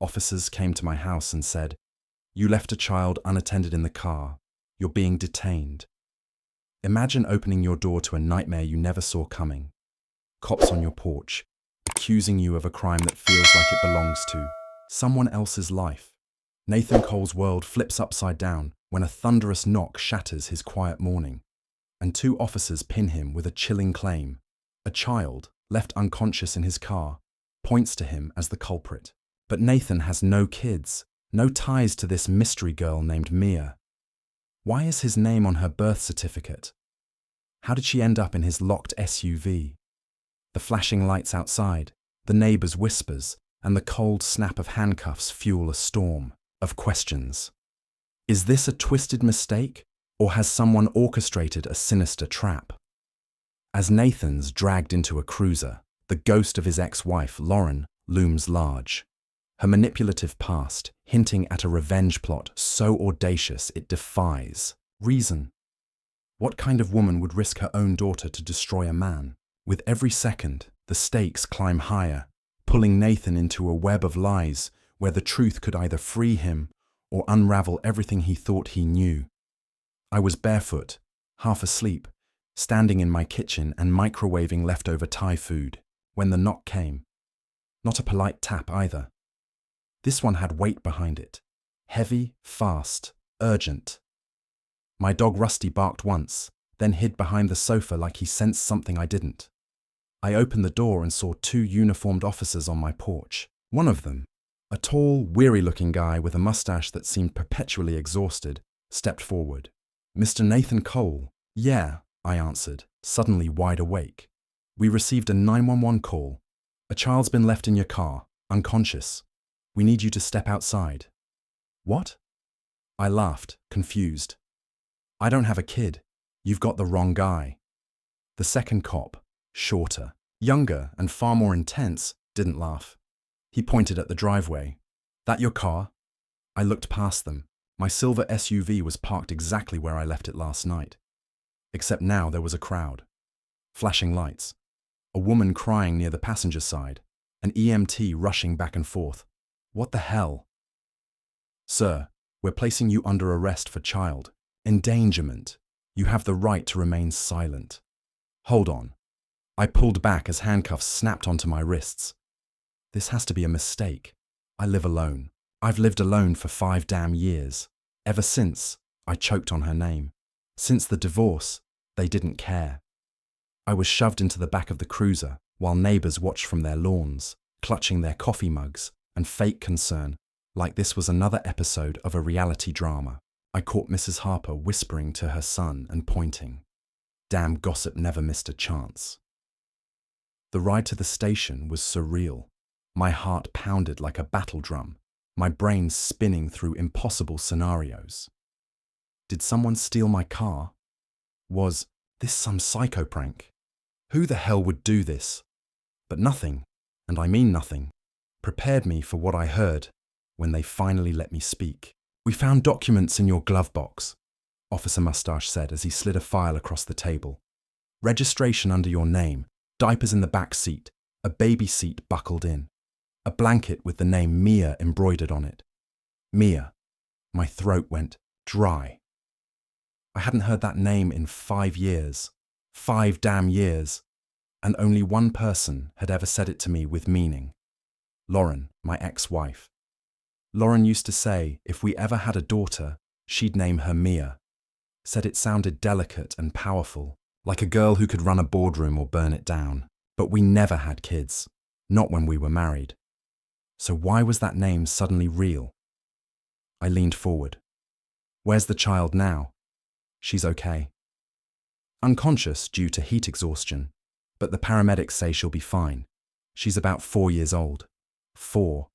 officers came to my house and said, "You left a child unattended in the car. You're being detained." Imagine opening your door to a nightmare you never saw coming. Cops on your porch, accusing you of a crime that feels like it belongs to someone else's life. Nathan Cole's world flips upside down when a thunderous knock shatters his quiet morning, and two officers pin him with a chilling claim. A child, left unconscious in his car, points to him as the culprit. But Nathan has no kids, no ties to this mystery girl named Mia. Why is his name on her birth certificate? How did she end up in his locked SUV? The flashing lights outside, the neighbor's whispers, and the cold snap of handcuffs fuel a storm of questions. Is this a twisted mistake, or has someone orchestrated a sinister trap? As Nathan's dragged into a cruiser, the ghost of his ex-wife, Lauren, looms large. Her manipulative past, hinting at a revenge plot so audacious it defies reason. What kind of woman would risk her own daughter to destroy a man? With every second, the stakes climb higher, pulling Nathan into a web of lies where the truth could either free him or unravel everything he thought he knew. I was barefoot, half asleep, standing in my kitchen and microwaving leftover Thai food, when the knock came. Not a polite tap either. This one had weight behind it. Heavy, fast, urgent. My dog Rusty barked once, then hid behind the sofa like he sensed something I didn't. I opened the door and saw two uniformed officers on my porch. One of them, a tall, weary-looking guy with a mustache that seemed perpetually exhausted, stepped forward. "Mr. Nathan Cole?" "Yeah," I answered, suddenly wide awake. "We received a 911 call. A child's been left in your car, unconscious. We need you to step outside." "What?" I laughed, confused. "I don't have a kid. You've got the wrong guy." The second cop, shorter, younger, and far more intense, didn't laugh. He pointed at the driveway. "That your car?" I looked past them. My silver SUV was parked exactly where I left it last night. Except now there was a crowd. Flashing lights. A woman crying near the passenger side. An EMT rushing back and forth. What the hell? "Sir, we're placing you under arrest for child endangerment. You have the right to remain silent." "Hold on." I pulled back as handcuffs snapped onto my wrists. "This has to be a mistake. I live alone. I've lived alone for 5 damn years. Ever since I choked on her name. Since the divorce, they didn't care." I was shoved into the back of the cruiser while neighbors watched from their lawns, clutching their coffee mugs and fake concern, like this was another episode of a reality drama. I caught Mrs. Harper whispering to her son and pointing. Damn gossip never missed a chance. The ride to the station was surreal. My heart pounded like a battle drum, my brain spinning through impossible scenarios. Did someone steal my car? Was this some psycho prank? Who the hell would do this? But nothing, and I mean nothing, prepared me for what I heard when they finally let me speak. "We found documents in your glove box," Officer Mustache said as he slid a file across the table. "Registration under your name, diapers in the back seat, a baby seat buckled in, a blanket with the name Mia embroidered on it." Mia. My throat went dry. I hadn't heard that name in 5 years. 5 damn years. And only one person had ever said it to me with meaning. Lauren, my ex-wife. Lauren used to say if we ever had a daughter, she'd name her Mia. Said it sounded delicate and powerful, like a girl who could run a boardroom or burn it down. But we never had kids, not when we were married. So why was that name suddenly real? I leaned forward. "Where's the child now?" "She's okay. Unconscious due to heat exhaustion, but the paramedics say she'll be fine. She's about 4 years old." 4.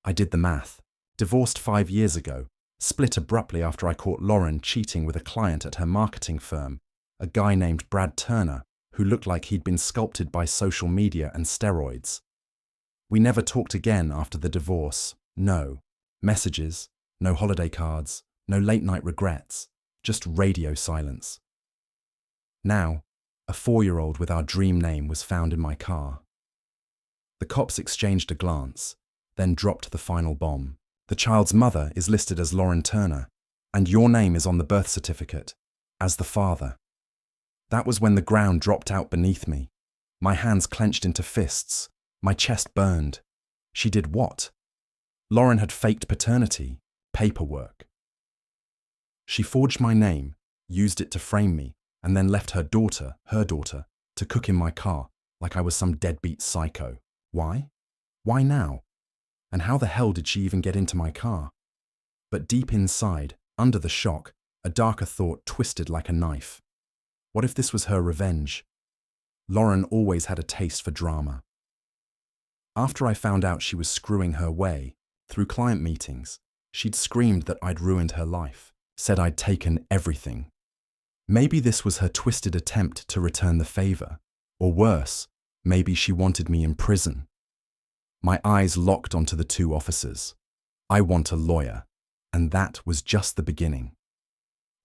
I did the math. Divorced 5 years ago, split abruptly after I caught Lauren cheating with a client at her marketing firm, a guy named Brad Turner, who looked like he'd been sculpted by social media and steroids. We never talked again after the divorce. No messages, no holiday cards, no late-night regrets, just radio silence. Now, a 4-year-old with our dream name was found in my car. The cops exchanged a glance, then dropped the final bomb. The child's mother is listed as Lauren Turner, and your name is on the birth certificate as the father. That was when the ground dropped out beneath me. My hands clenched into fists. My chest burned. She did what? Lauren had faked paternity, paperwork. She forged my name, used it to frame me, and then left her daughter, to cook in my car like I was some deadbeat psycho. Why? Why now? And how the hell did she even get into my car? But deep inside, under the shock, a darker thought twisted like a knife. What if this was her revenge? Lauren always had a taste for drama. After I found out she was screwing her way, through client meetings, she'd screamed that I'd ruined her life, said I'd taken everything. Maybe this was her twisted attempt to return the favor, or worse, maybe she wanted me in prison. My eyes locked onto the two officers. I want a lawyer, and that was just the beginning.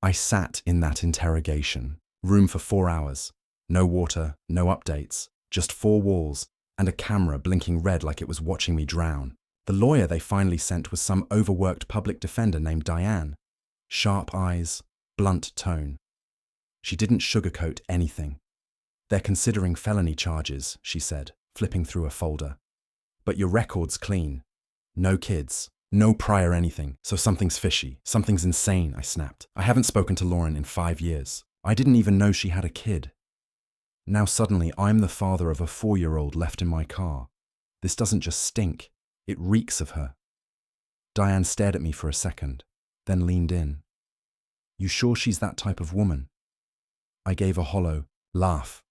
I sat in that interrogation room for 4 hours. No water, no updates, just 4 walls, and a camera blinking red like it was watching me drown. The lawyer they finally sent was some overworked public defender named Diane. Sharp eyes, blunt tone. She didn't sugarcoat anything. They're considering felony charges, she said, flipping through a folder. But your record's clean. No kids, no prior anything, so something's fishy, something's insane, I snapped. I haven't spoken to Lauren in 5 years. I didn't even know she had a kid. Now suddenly I'm the father of a 4-year-old left in my car. This doesn't just stink, it reeks of her. Diane stared at me for a second, then leaned in. You sure she's that type of woman? I gave a hollow laugh.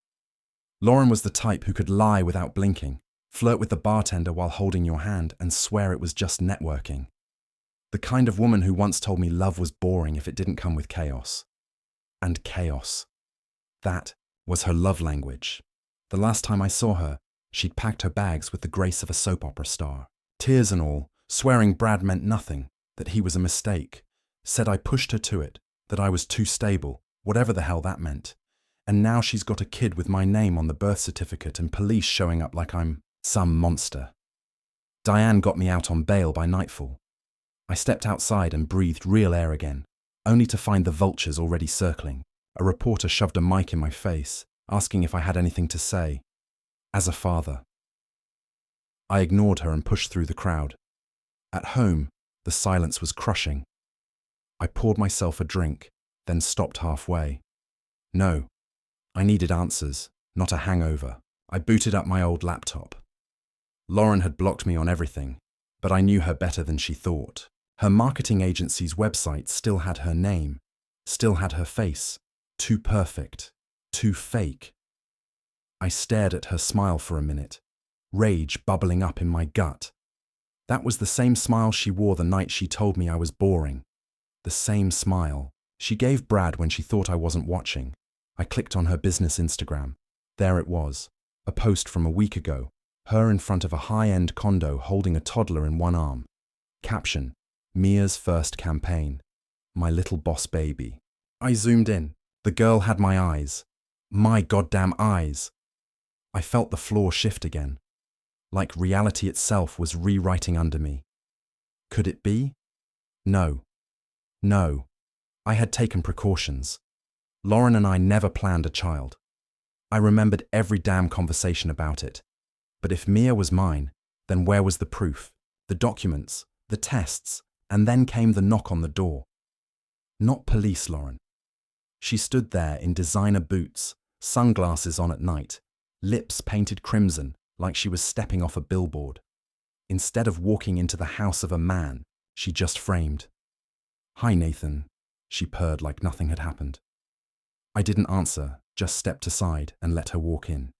Lauren was the type who could lie without blinking, flirt with the bartender while holding your hand, and swear it was just networking. The kind of woman who once told me love was boring if it didn't come with chaos. And chaos. That was her love language. The last time I saw her, she'd packed her bags with the grace of a soap opera star. Tears and all, swearing Brad meant nothing, that he was a mistake. Said I pushed her to it, that I was too stable, whatever the hell that meant. And now she's got a kid with my name on the birth certificate and police showing up like I'm some monster. Diane got me out on bail by nightfall. I stepped outside and breathed real air again, only to find the vultures already circling. A reporter shoved a mic in my face, asking if I had anything to say. As a father. I ignored her and pushed through the crowd. At home, the silence was crushing. I poured myself a drink, then stopped halfway. No, I needed answers, not a hangover. I booted up my old laptop. Lauren had blocked me on everything, but I knew her better than she thought. Her marketing agency's website still had her name, still had her face. Too perfect, too fake. I stared at her smile for a minute, rage bubbling up in my gut. That was the same smile she wore the night she told me I was boring. The same smile she gave Brad when she thought I wasn't watching. I clicked on her business Instagram. There it was, a post from a week ago, her in front of a high-end condo holding a toddler in one arm. Caption, Mia's first campaign. My little boss baby. I zoomed in. The girl had my eyes. My goddamn eyes. I felt the floor shift again, like reality itself was rewriting under me. Could it be? No. No. I had taken precautions. Lauren and I never planned a child. I remembered every damn conversation about it. But if Mia was mine, then where was the proof, the documents, the tests, and then came the knock on the door. Not police, Lauren. She stood there in designer boots, sunglasses on at night, lips painted crimson like she was stepping off a billboard. Instead of walking into the house of a man, she just framed. Hi, Nathan, she purred like nothing had happened. I didn't answer, just stepped aside and let her walk in.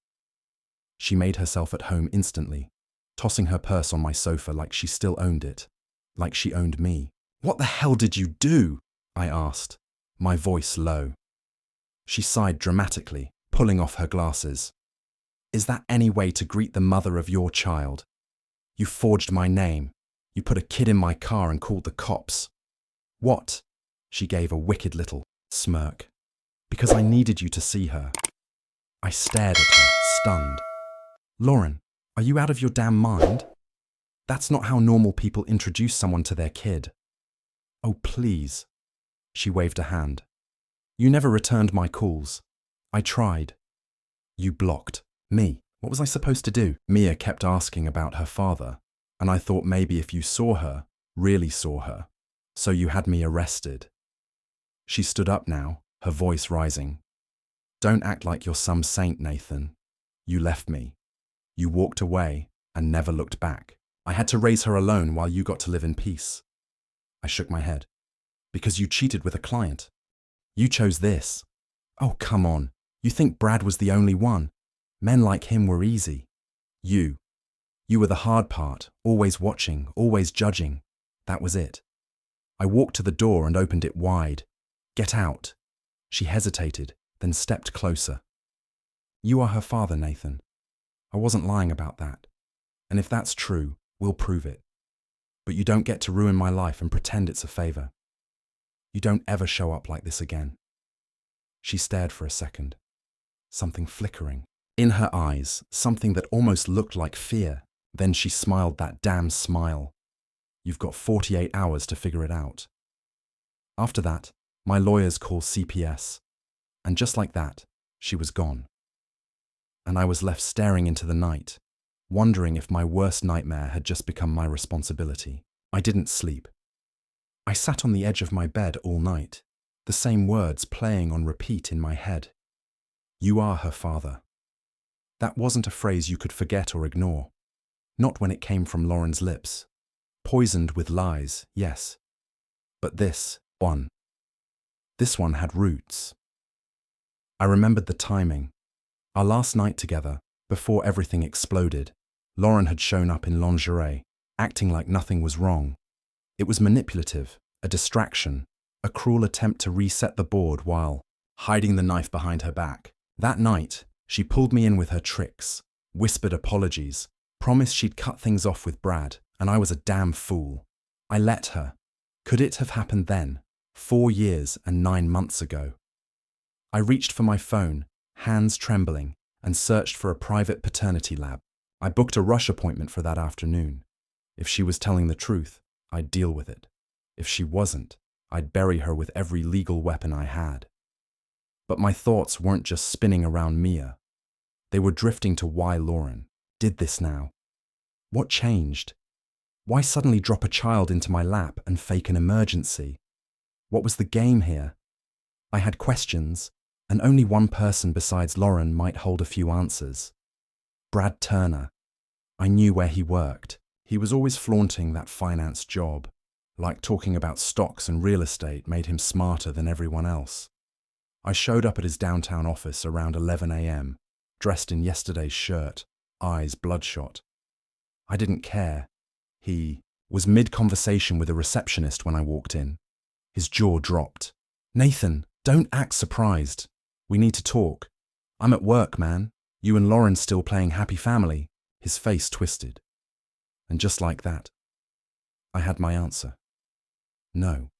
She made herself at home instantly, tossing her purse on my sofa like she still owned it, like she owned me. What the hell did you do? I asked, my voice low. She sighed dramatically, pulling off her glasses. Is that any way to greet the mother of your child? You forged my name. You put a kid in my car and called the cops. What? She gave a wicked little smirk. Because I needed you to see her. I stared at her, stunned. Lauren, are you out of your damn mind? That's not how normal people introduce someone to their kid. Oh, please. She waved a hand. You never returned my calls. I tried. You blocked. Me. What was I supposed to do? Mia kept asking about her father, and I thought maybe if you saw her, really saw her, so you had me arrested. She stood up now, her voice rising. Don't act like you're some saint, Nathan. You left me. You walked away and never looked back. I had to raise her alone while you got to live in peace. I shook my head. Because you cheated with a client. You chose this. Oh, come on. You think Brad was the only one? Men like him were easy. You were the hard part, always watching, always judging. That was it. I walked to the door and opened it wide. Get out. She hesitated, then stepped closer. You are her father, Nathan. I wasn't lying about that. And if that's true, we'll prove it. But you don't get to ruin my life and pretend it's a favor. You don't ever show up like this again. She stared for a second. Something flickering. In her eyes, something that almost looked like fear. Then she smiled that damn smile. You've got 48 hours to figure it out. After that, my lawyers called CPS. And just like that, she was gone. And I was left staring into the night, wondering if my worst nightmare had just become my responsibility. I didn't sleep. I sat on the edge of my bed all night, the same words playing on repeat in my head. You are her father. That wasn't a phrase you could forget or ignore. Not when it came from Lauren's lips. Poisoned with lies, yes. But this one had roots. I remembered the timing. Our last night together, before everything exploded, Lauren had shown up in lingerie, acting like nothing was wrong. It was manipulative, a distraction, a cruel attempt to reset the board while hiding the knife behind her back. That night, she pulled me in with her tricks, whispered apologies, promised she'd cut things off with Brad, and I was a damn fool. I let her. Could it have happened then, 4 years and 9 months ago? I reached for my phone, hands trembling, and searched for a private paternity lab. I booked a rush appointment for that afternoon. If she was telling the truth, I'd deal with it. If she wasn't, I'd bury her with every legal weapon I had. But my thoughts weren't just spinning around Mia. They were drifting to why Lauren did this now. What changed? Why suddenly drop a child into my lap and fake an emergency? What was the game here? I had questions, and only one person besides Lauren might hold a few answers. Brad Turner. I knew where he worked. He was always flaunting that finance job, like talking about stocks and real estate made him smarter than everyone else. I showed up at his downtown office around 11 a.m., dressed in yesterday's shirt, eyes bloodshot. I didn't care. He was mid-conversation with a receptionist when I walked in. His jaw dropped. Nathan, don't act surprised. We need to talk. I'm at work, man. You and Lauren still playing happy family. His face twisted. And just like that, I had my answer. No.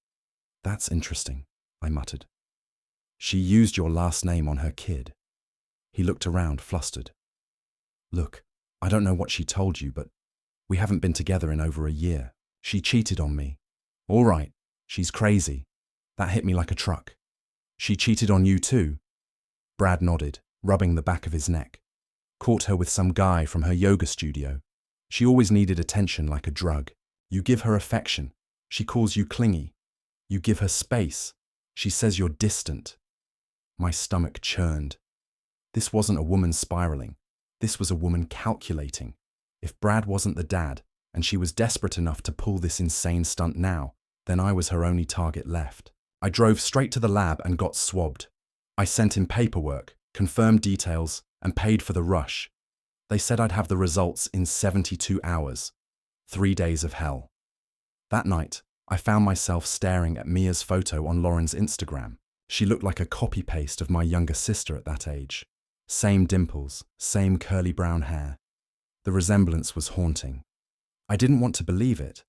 That's interesting, I muttered. She used your last name on her kid. He looked around, flustered. Look, I don't know what she told you, but we haven't been together in over a year. She cheated on me. All right, she's crazy. That hit me like a truck. She cheated on you too? Brad nodded, rubbing the back of his neck. Caught her with some guy from her yoga studio. She always needed attention like a drug. You give her affection. She calls you clingy. You give her space. She says you're distant. My stomach churned. This wasn't a woman spiraling. This was a woman calculating. If Brad wasn't the dad, and she was desperate enough to pull this insane stunt now, then I was her only target left. I drove straight to the lab and got swabbed. I sent in paperwork, confirmed details, and paid for the rush. They said I'd have the results in 72 hours. 3 days of hell. That night, I found myself staring at Mia's photo on Lauren's Instagram. She looked like a copy-paste of my younger sister at that age. Same dimples, same curly brown hair. The resemblance was haunting. I didn't want to believe it,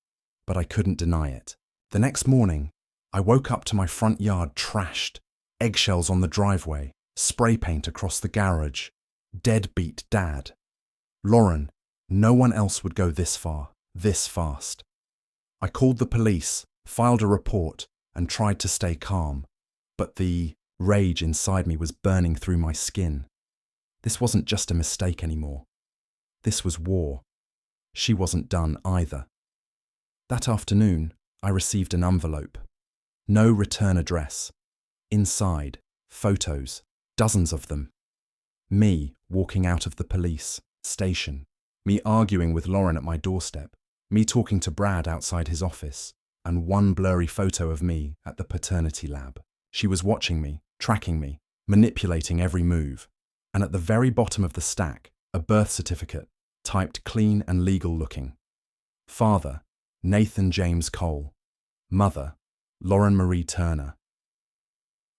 but I couldn't deny it. The next morning, I woke up to my front yard trashed, eggshells on the driveway, spray paint across the garage, deadbeat dad. Lauren, no one else would go this far. this fast. I called the police, filed a report, and tried to stay calm, but the rage inside me was burning through my skin. This wasn't just a mistake anymore. This was war. She wasn't done either. That afternoon, I received an envelope. No return address. Inside, photos, dozens of them. Me walking out of the police station. Me arguing with Lauren at my doorstep. Me talking to Brad outside his office. And one blurry photo of me at the paternity lab. She was watching me, tracking me, manipulating every move. And at the very bottom of the stack, a birth certificate, typed clean and legal looking. Father, Nathan James Cole. Mother, Lauren Marie Turner.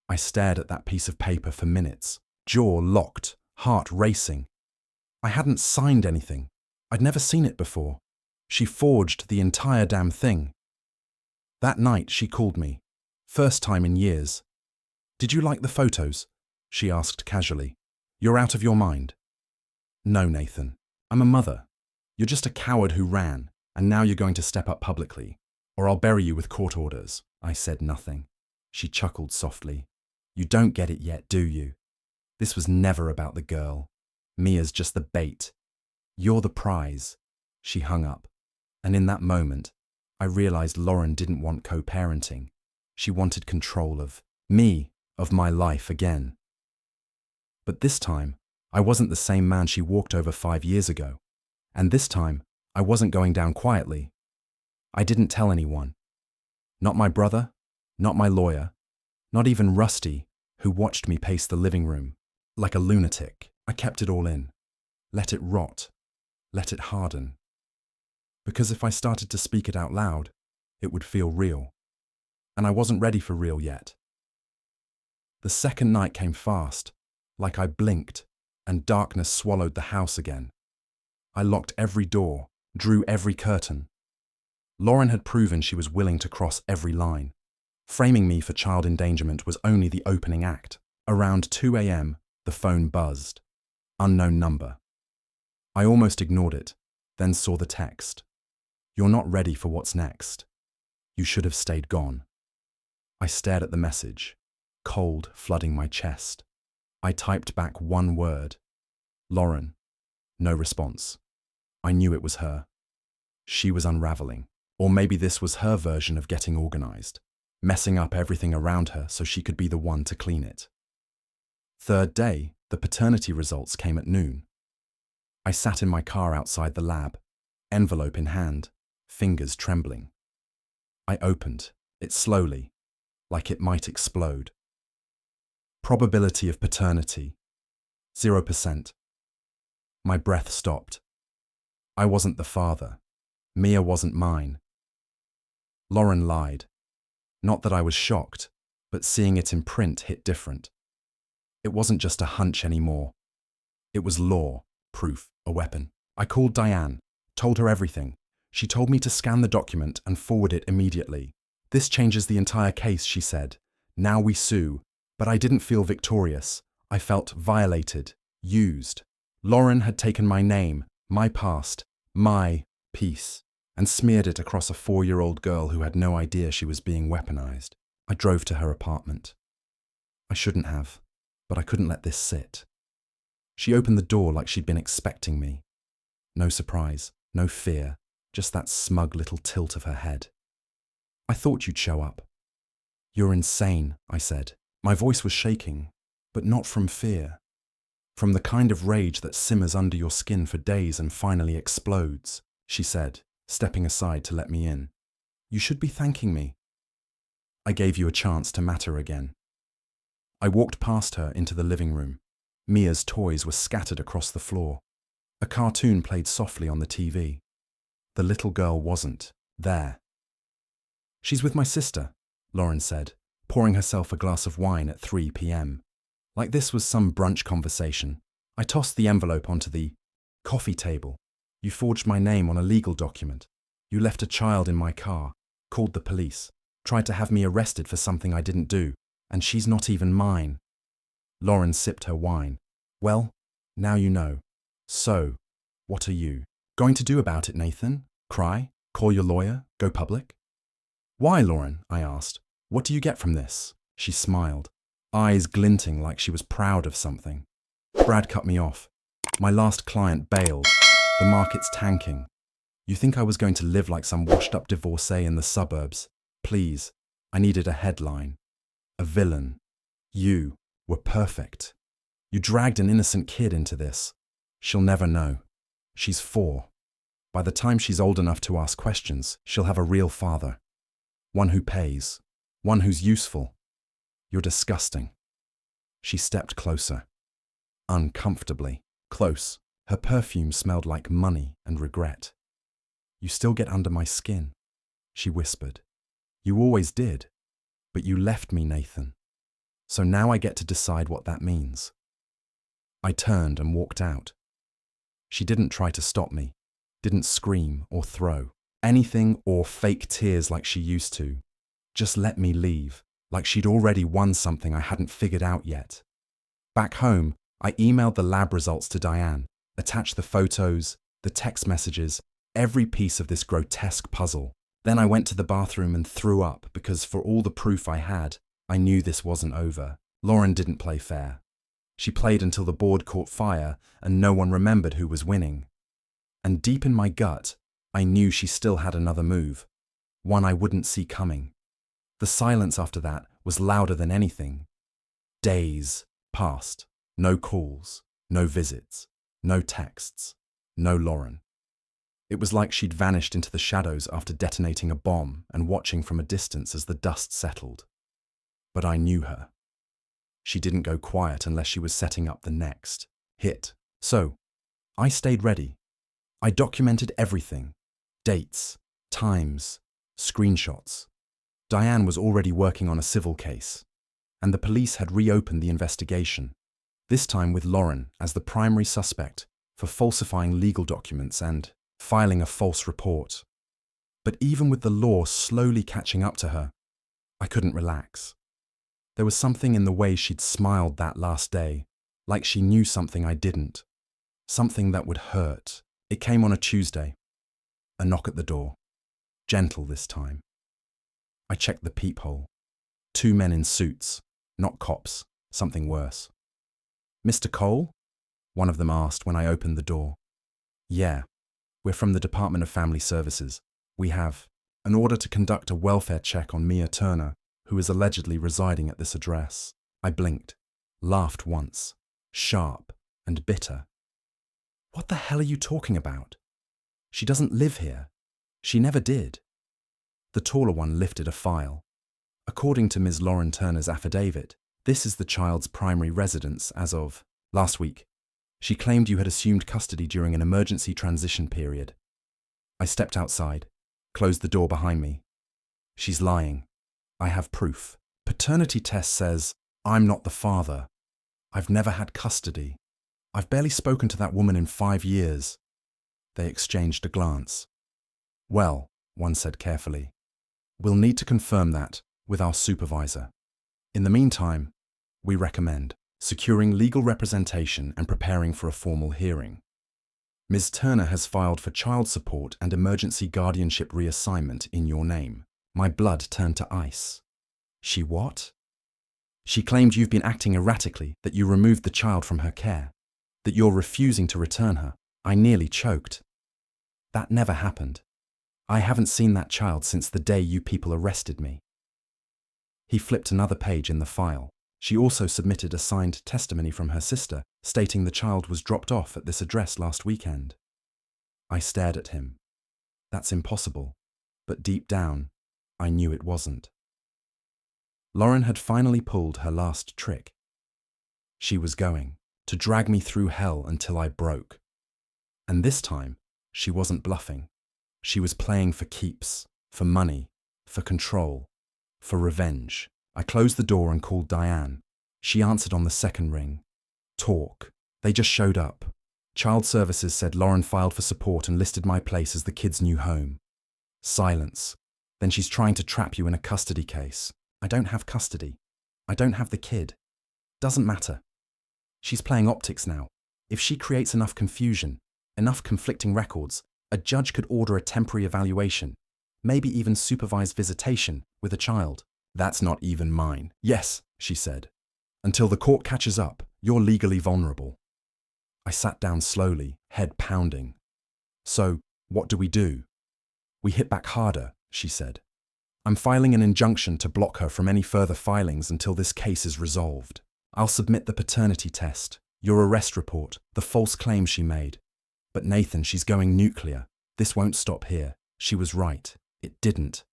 I stared at that piece of paper for minutes, jaw locked, heart racing. I hadn't signed anything. I'd never seen it before. She forged the entire damn thing. That night she called me. First time in years. "Did you like the photos?" she asked casually. "You're out of your mind." "No, Nathan. I'm a mother. You're just a coward who ran, and now you're going to step up publicly, or I'll bury you with court orders." I said nothing. She chuckled softly. "You don't get it yet, do you? This was never about the girl. Mia's just the bait. You're the prize." She hung up, and in that moment, I realized Lauren didn't want co-parenting. She wanted control of me, of my life again. But this time, I wasn't the same man she walked over 5 years ago. And this time, I wasn't going down quietly. I didn't tell anyone. Not my brother, not my lawyer, not even Rusty, who watched me pace the living room. Like a lunatic, I kept it all in. Let it rot. Let it harden. Because if I started to speak it out loud, it would feel real. And I wasn't ready for real yet. The second night came fast, like I blinked, and darkness swallowed the house again. I locked every door, drew every curtain. Lauren had proven she was willing to cross every line. Framing me for child endangerment was only the opening act. Around 2 a.m., the phone buzzed. Unknown number. I almost ignored it, then saw the text. "You're not ready for what's next. You should have stayed gone." I stared at the message, cold flooding my chest. I typed back one word. "Lauren." No response. I knew it was her. She was unraveling. Or maybe this was her version of getting organized, messing up everything around her so she could be the one to clean it. Third day, the paternity results came at noon. I sat in my car outside the lab, envelope in hand, fingers trembling. I opened it slowly, like it might explode. Probability of paternity, 0%. My breath stopped. I wasn't the father. Mia wasn't mine. Lauren lied. Not that I was shocked, but seeing it in print hit different. It wasn't just a hunch anymore. It was law, proof, a weapon. I called Diane, told her everything. She told me to scan the document and forward it immediately. "This changes the entire case," she said. "Now we sue." But I didn't feel victorious. I felt violated, used. Lauren had taken my name, my past, my peace, and smeared it across a 4-year-old girl who had no idea she was being weaponized. I drove to her apartment. I shouldn't have, but I couldn't let this sit. She opened the door like she'd been expecting me. No surprise, no fear, just that smug little tilt of her head. "I thought you'd show up." "You're insane," I said. My voice was shaking, but not from fear. From the kind of rage that simmers under your skin for days and finally explodes, she said, stepping aside to let me in. "You should be thanking me. I gave you a chance to matter again." I walked past her into the living room. Mia's toys were scattered across the floor. A cartoon played softly on the TV. The little girl wasn't there. "She's with my sister," Lauren said, pouring herself a glass of wine at 3 p.m. Like this was some brunch conversation. I tossed the envelope onto the coffee table. "You forged my name on a legal document. You left a child in my car, called the police, tried to have me arrested for something I didn't do, and she's not even mine." Lauren sipped her wine. "Well, now you know. So, what are you going to do about it, Nathan? Cry? Call your lawyer? Go public? Why, Lauren? I asked. What do you get from this? She smiled, eyes glinting like she was proud of something. Brad cut me off. My last client bailed. The market's tanking. You think I was going to live like some washed-up divorcee in the suburbs? Please, I needed a headline. A villain. You were perfect. You dragged an innocent kid into this. She'll never know. She's 4. By the time she's old enough to ask questions, she'll have a real father. One who pays. One who's useful. You're disgusting. She stepped closer. Uncomfortably close. Her perfume smelled like money and regret. You still get under my skin, she whispered. You always did. But you left me, Nathan. So now I get to decide what that means. I turned and walked out. She didn't try to stop me, didn't scream or throw anything or fake tears like she used to. Just let me leave, like she'd already won something I hadn't figured out yet. Back home, I emailed the lab results to Diane, attached the photos, the text messages, every piece of this grotesque puzzle. Then I went to the bathroom and threw up because for all the proof I had, I knew this wasn't over. Lauren didn't play fair. She played until the board caught fire and no one remembered who was winning. And deep in my gut, I knew she still had another move, one I wouldn't see coming. The silence after that was louder than anything. Days passed. No calls, no visits, no texts, no Lauren. It was like she'd vanished into the shadows after detonating a bomb and watching from a distance as the dust settled. But I knew her. She didn't go quiet unless she was setting up the next hit. So, I stayed ready. I documented everything. Dates, times, screenshots. Diane was already working on a civil case, and the police had reopened the investigation, this time with Lauren as the primary suspect for falsifying legal documents and filing a false report. But even with the law slowly catching up to her, I couldn't relax. There was something in the way she'd smiled that last day, like she knew something I didn't, something that would hurt. It came on a Tuesday. A knock at the door. Gentle this time. I checked the peephole. 2 men in suits, not cops, something worse. Mr. Cole? One of them asked when I opened the door. Yeah, we're from the Department of Family Services. We have an order to conduct a welfare check on Mia Turner, who is allegedly residing at this address. I blinked, laughed once, sharp and bitter. What the hell are you talking about? She doesn't live here. She never did. The taller one lifted a file. According to Ms. Lauren Turner's affidavit, this is the child's primary residence as of last week. She claimed you had assumed custody during an emergency transition period. I stepped outside, closed the door behind me. She's lying. I have proof. Paternity test says I'm not the father. I've never had custody. I've barely spoken to that woman in 5 years. They exchanged a glance. Well, one said carefully, we'll need to confirm that with our supervisor. In the meantime, we recommend securing legal representation and preparing for a formal hearing. Ms. Turner has filed for child support and emergency guardianship reassignment in your name. My blood turned to ice. She what? She claimed you've been acting erratically, that you removed the child from her care, that you're refusing to return her. I nearly choked. That never happened. I haven't seen that child since the day you people arrested me. He flipped another page in the file. She also submitted a signed testimony from her sister, stating the child was dropped off at this address last weekend. I stared at him. That's impossible. But deep down, I knew it wasn't. Lauren had finally pulled her last trick. She was going to drag me through hell until I broke. And this time, she wasn't bluffing. She was playing for keeps, for money, for control, for revenge. I closed the door and called Diane. She answered on the second ring. Talk. They just showed up. Child Services said Lauren filed for support and listed my place as the kid's new home. Silence. Then she's trying to trap you in a custody case. I don't have custody. I don't have the kid. Doesn't matter. She's playing optics now. If she creates enough confusion, enough conflicting records, A judge could order a temporary evaluation, maybe even supervised visitation with a child. That's not even mine. Yes, she said. Until the court catches up, you're legally vulnerable. I sat down slowly, head pounding. So, what do? We hit back harder, she said. I'm filing an injunction to block her from any further filings until this case is resolved. I'll submit the paternity test, your arrest report, the false claim she made. But Nathan, she's going nuclear. This won't stop here. She was right. It didn't.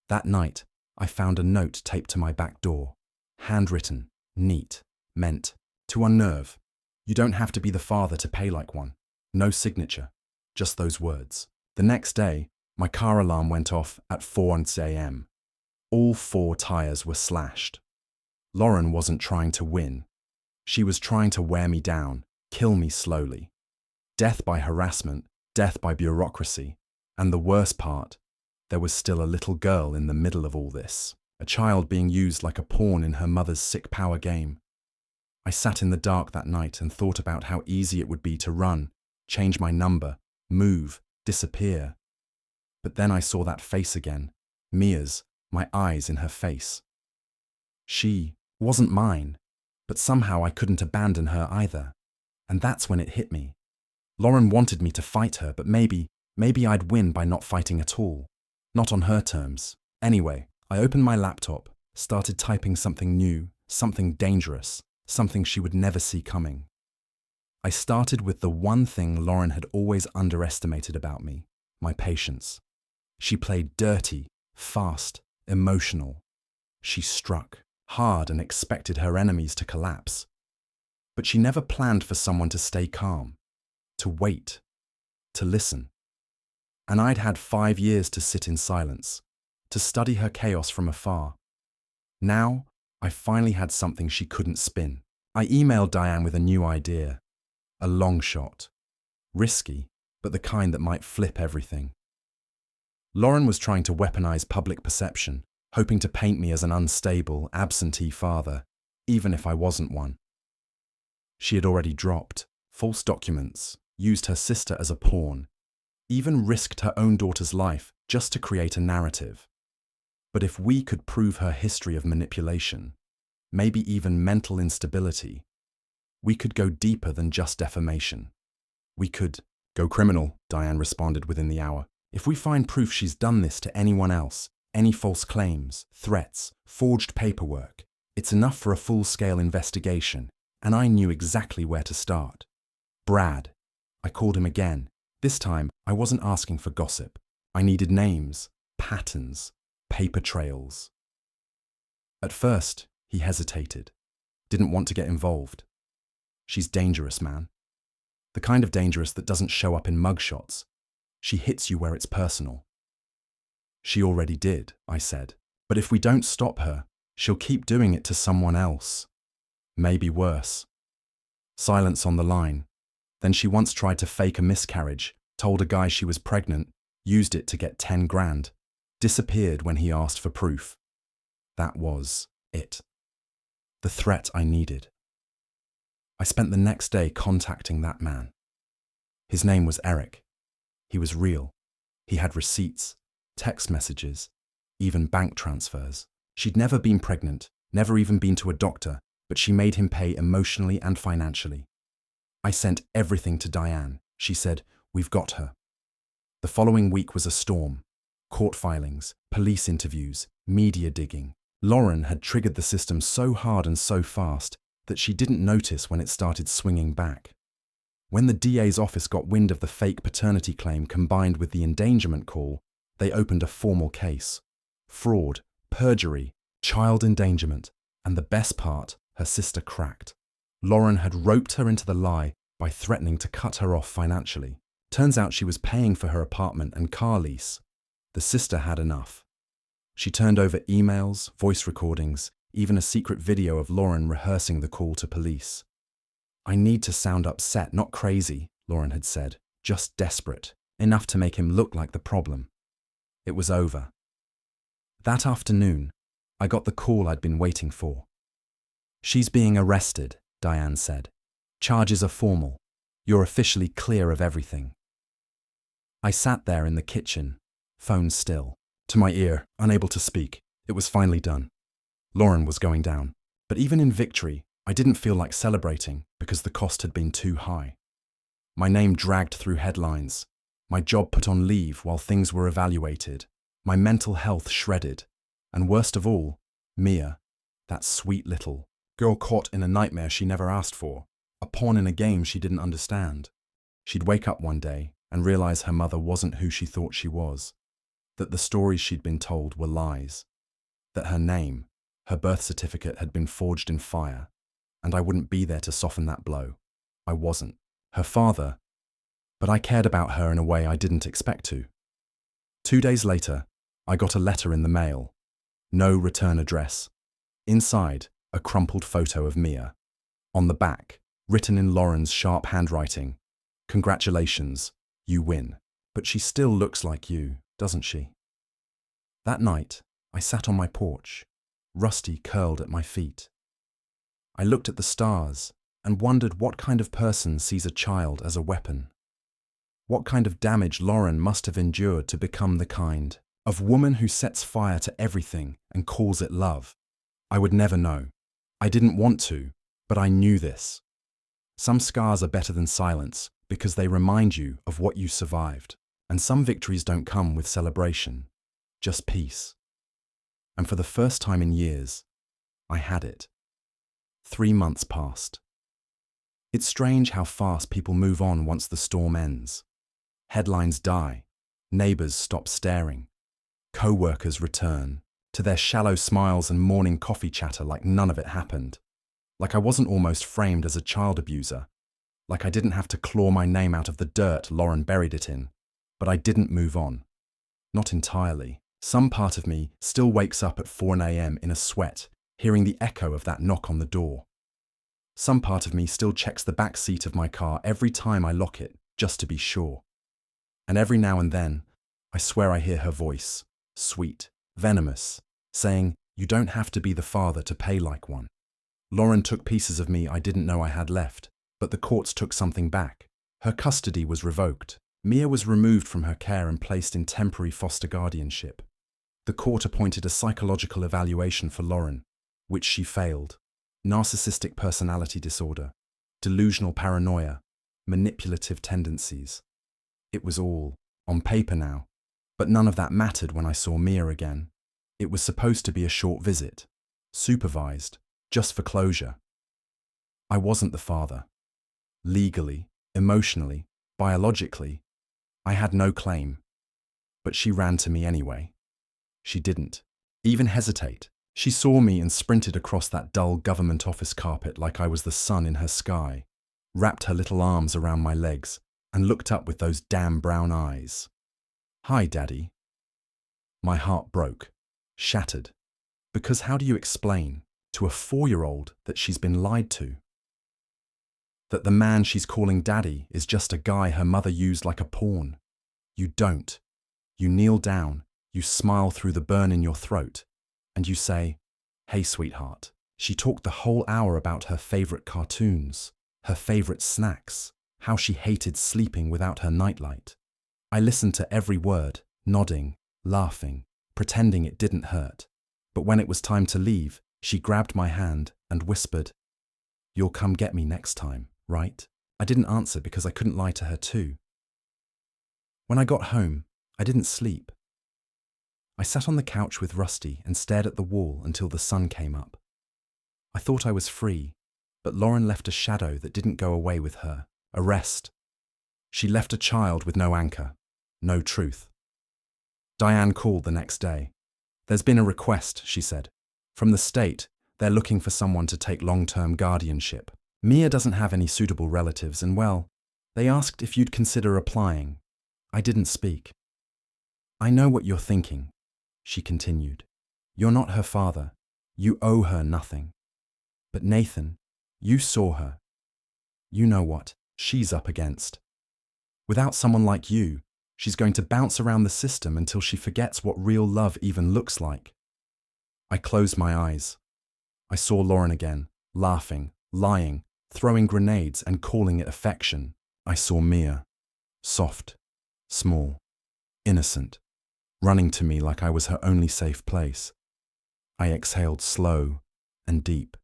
That night, I found a note taped to my back door. Handwritten, neat, meant to unnerve. You don't have to be the father to pay like one. No signature, just those words. The next day, my car alarm went off at 4 a.m. All 4 tires were slashed. Lauren wasn't trying to win. She was trying to wear me down, kill me slowly. Death by harassment, death by bureaucracy. And the worst part, there was still a little girl in the middle of all this, a child being used like a pawn in her mother's sick power game. I sat in the dark that night and thought about how easy it would be to run, change my number, move, disappear. But then I saw that face again, Mia's, my eyes in her face. She wasn't mine, but somehow I couldn't abandon her either. And that's when it hit me. Lauren wanted me to fight her, but maybe I'd win by not fighting at all. Not on her terms. Anyway, I opened my laptop, started typing something new, something dangerous, something she would never see coming. I started with the one thing Lauren had always underestimated about me, my patience. She played dirty, fast, emotional. She struck hard and expected her enemies to collapse. But she never planned for someone to stay calm, to wait, to listen. And I'd had 5 years to sit in silence, to study her chaos from afar. Now, I finally had something she couldn't spin. I emailed Diane with a new idea. A long shot. Risky, but the kind that might flip everything. Lauren was trying to weaponize public perception, hoping to paint me as an unstable, absentee father, even if I wasn't one. She had already dropped false documents, used her sister as a pawn, even risked her own daughter's life just to create a narrative. But if we could prove her history of manipulation, maybe even mental instability, we could go deeper than just defamation. We could go criminal, Diane responded within the hour. If we find proof she's done this to anyone else, any false claims, threats, forged paperwork, it's enough for a full-scale investigation, and I knew exactly where to start. Brad. I called him again. This time, I wasn't asking for gossip. I needed names, patterns, paper trails. At first, he hesitated, didn't want to get involved. She's dangerous, man. The kind of dangerous that doesn't show up in mugshots. She hits you where it's personal. She already did, I said. But if we don't stop her, she'll keep doing it to someone else. Maybe worse. Silence on the line. Then she once tried to fake a miscarriage, told a guy she was pregnant, used it to get 10 grand, disappeared when he asked for proof. That was it. The threat I needed. I spent the next day contacting that man. His name was Eric. He was real. He had receipts, text messages, even bank transfers. She'd never been pregnant, never even been to a doctor, but she made him pay emotionally and financially. I sent everything to Diane. She said, "We've got her." The following week was a storm. Court filings, police interviews, media digging. Lauren had triggered the system so hard and so fast that she didn't notice when it started swinging back. When the DA's office got wind of the fake paternity claim combined with the endangerment call, they opened a formal case. Fraud, perjury, child endangerment, and the best part, her sister cracked. Lauren had roped her into the lie by threatening to cut her off financially. Turns out she was paying for her apartment and car lease. The sister had enough. She turned over emails, voice recordings, even a secret video of Lauren rehearsing the call to police. "I need to sound upset, not crazy," Lauren had said, "just desperate, enough to make him look like the problem." It was over. That afternoon, I got the call I'd been waiting for. "She's being arrested," Diane said. "Charges are formal. You're officially clear of everything." I sat there in the kitchen, phone still, to my ear, unable to speak. It was finally done. Lauren was going down. But even in victory, I didn't feel like celebrating because the cost had been too high. My name dragged through headlines, my job put on leave while things were evaluated, my mental health shredded, and worst of all, Mia, that sweet little girl caught in a nightmare she never asked for, a pawn in a game she didn't understand. She'd wake up one day and realize her mother wasn't who she thought she was, that the stories she'd been told were lies, that her name, her birth certificate had been forged in fire, and I wouldn't be there to soften that blow. I wasn't her father, but I cared about her in a way I didn't expect to. 2 days later, I got a letter in the mail. No return address. Inside, a crumpled photo of Mia. On the back, written in Lauren's sharp handwriting, "Congratulations, you win. But she still looks like you, doesn't she?" That night, I sat on my porch, Rusty curled at my feet. I looked at the stars and wondered what kind of person sees a child as a weapon. What kind of damage Lauren must have endured to become the kind of woman who sets fire to everything and calls it love. I would never know. I didn't want to, but I knew this. Some scars are better than silence because they remind you of what you survived, and some victories don't come with celebration, just peace. And for the first time in years, I had it. 3 months passed. It's strange how fast people move on once the storm ends. Headlines die, neighbors stop staring, co-workers return to their shallow smiles and morning coffee chatter like none of it happened. Like I wasn't almost framed as a child abuser, like I didn't have to claw my name out of the dirt Lauren buried it in, but I didn't move on. Not entirely. Some part of me still wakes up at 4 a.m. in a sweat, hearing the echo of that knock on the door. Some part of me still checks the back seat of my car every time I lock it, just to be sure. And every now and then, I swear I hear her voice, sweet, venomous, saying, "You don't have to be the father to pay like one." Lauren took pieces of me I didn't know I had left, but the courts took something back. Her custody was revoked. Mia was removed from her care and placed in temporary foster guardianship. The court appointed a psychological evaluation for Lauren, which she failed. Narcissistic personality disorder, delusional paranoia, manipulative tendencies. It was all on paper now, but none of that mattered when I saw Mia again. It was supposed to be a short visit, supervised, just for closure. I wasn't the father. Legally, emotionally, biologically, I had no claim. But she ran to me anyway. She didn't even hesitate. She saw me and sprinted across that dull government office carpet like I was the sun in her sky, wrapped her little arms around my legs, and looked up with those damn brown eyes. "Hi, Daddy." My heart broke, shattered, because how do you explain to a 4-year-old that she's been lied to? That the man she's calling Daddy is just a guy her mother used like a pawn? You don't. You kneel down, you smile through the burn in your throat, and you say, "Hey, sweetheart." She talked the whole hour about her favorite cartoons, her favorite snacks, how she hated sleeping without her nightlight. I listened to every word, nodding, laughing, pretending it didn't hurt. But when it was time to leave, she grabbed my hand and whispered, "You'll come get me next time, right?" I didn't answer because I couldn't lie to her too. When I got home, I didn't sleep. I sat on the couch with Rusty and stared at the wall until the sun came up. I thought I was free, but Lauren left a shadow that didn't go away with her, a rest. She left a child with no anchor, no truth. Diane called the next day. "There's been a request," she said. "From the state, they're looking for someone to take long-term guardianship. Mia doesn't have any suitable relatives and, well, they asked if you'd consider applying." I didn't speak. "I know what you're thinking," she continued. "You're not her father. You owe her nothing. But Nathan, you saw her. You know what she's up against. Without someone like you, she's going to bounce around the system until she forgets what real love even looks like." I closed my eyes. I saw Lauren again, laughing, lying, throwing grenades and calling it affection. I saw Mia, soft, small, innocent, running to me like I was her only safe place. I exhaled slow and deep.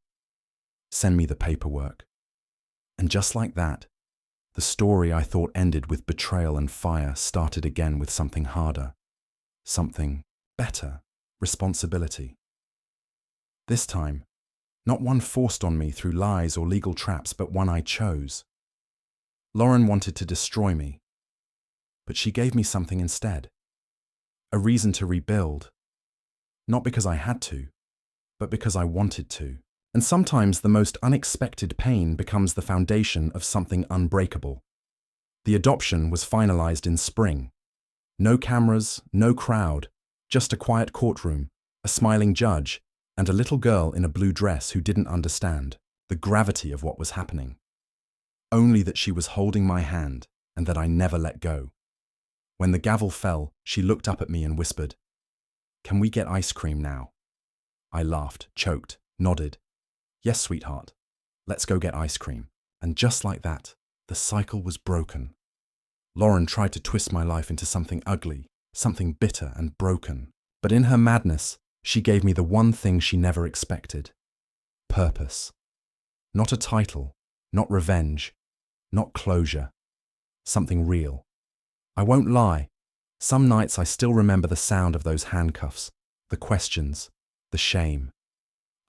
Send me the paperwork. And just like that, the story I thought ended with betrayal and fire started again with something harder, something better, responsibility. This time, not one forced on me through lies or legal traps, but one I chose. Lauren wanted to destroy me, but she gave me something instead. A reason to rebuild. Not because I had to, but because I wanted to. And sometimes the most unexpected pain becomes the foundation of something unbreakable. The adoption was finalized in spring. No cameras, no crowd, just a quiet courtroom, a smiling judge, and a little girl in a blue dress who didn't understand the gravity of what was happening. Only that she was holding my hand and that I never let go. When the gavel fell, she looked up at me and whispered, "Can we get ice cream now?" I laughed, choked, nodded. "Yes, sweetheart. Let's go get ice cream." And just like that, the cycle was broken. Lauren tried to twist my life into something ugly, something bitter and broken. But in her madness, she gave me the one thing she never expected. Purpose. Not a title, not revenge, not closure. Something real. I won't lie. Some nights I still remember the sound of those handcuffs, the questions, the shame.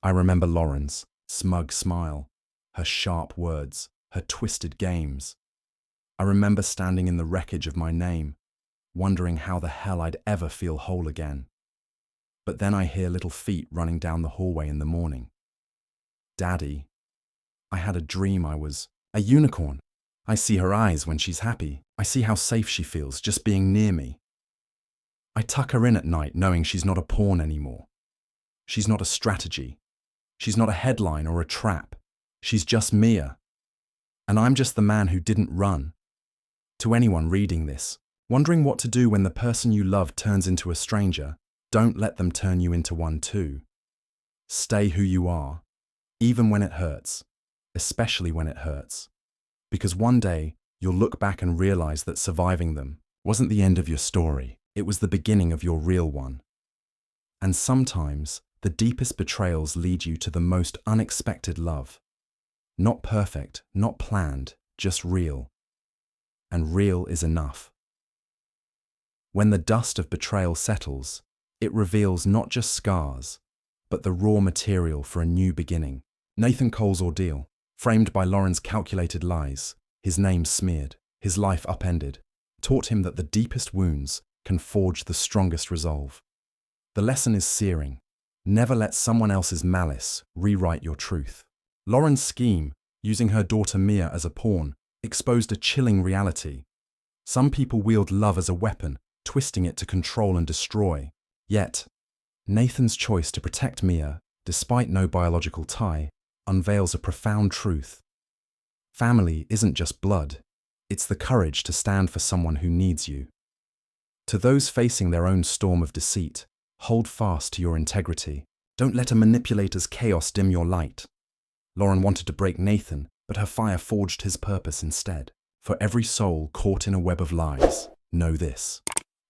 I remember Lauren's smug smile, her sharp words, her twisted games. I remember standing in the wreckage of my name, wondering how the hell I'd ever feel whole again. But then I hear little feet running down the hallway in the morning. Daddy. I had a dream I was a unicorn. I see her eyes when she's happy. I see how safe she feels just being near me. I tuck her in at night knowing she's not a pawn anymore. She's not a strategy. She's not a headline or a trap. She's just Mia. And I'm just the man who didn't run. To anyone reading this, wondering what to do when the person you love turns into a stranger, don't let them turn you into one too. Stay who you are, even when it hurts, especially when it hurts. Because one day, you'll look back and realize that surviving them wasn't the end of your story, it was the beginning of your real one. And sometimes, the deepest betrayals lead you to the most unexpected love. Not perfect, not planned, just real. And real is enough. When the dust of betrayal settles, it reveals not just scars, but the raw material for a new beginning. Nathan Cole's ordeal, framed by Lauren's calculated lies, his name smeared, his life upended, taught him that the deepest wounds can forge the strongest resolve. The lesson is searing. Never let someone else's malice rewrite your truth. Lauren's scheme, using her daughter Mia as a pawn, exposed a chilling reality. Some people wield love as a weapon, twisting it to control and destroy. Yet, Nathan's choice to protect Mia, despite no biological tie, unveils a profound truth. Family isn't just blood, it's the courage to stand for someone who needs you. To those facing their own storm of deceit, hold fast to your integrity. Don't let a manipulator's chaos dim your light. Lauren wanted to break Nathan, but her fire forged his purpose instead. For every soul caught in a web of lies, know this.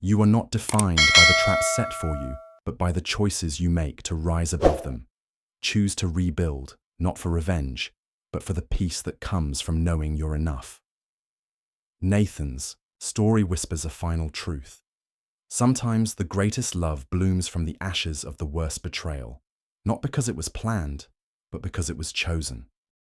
You are not defined by the traps set for you, but by the choices you make to rise above them. Choose to rebuild, not for revenge, but for the peace that comes from knowing you're enough. Nathan's story whispers a final truth. Sometimes the greatest love blooms from the ashes of the worst betrayal, not because it was planned, but because it was chosen.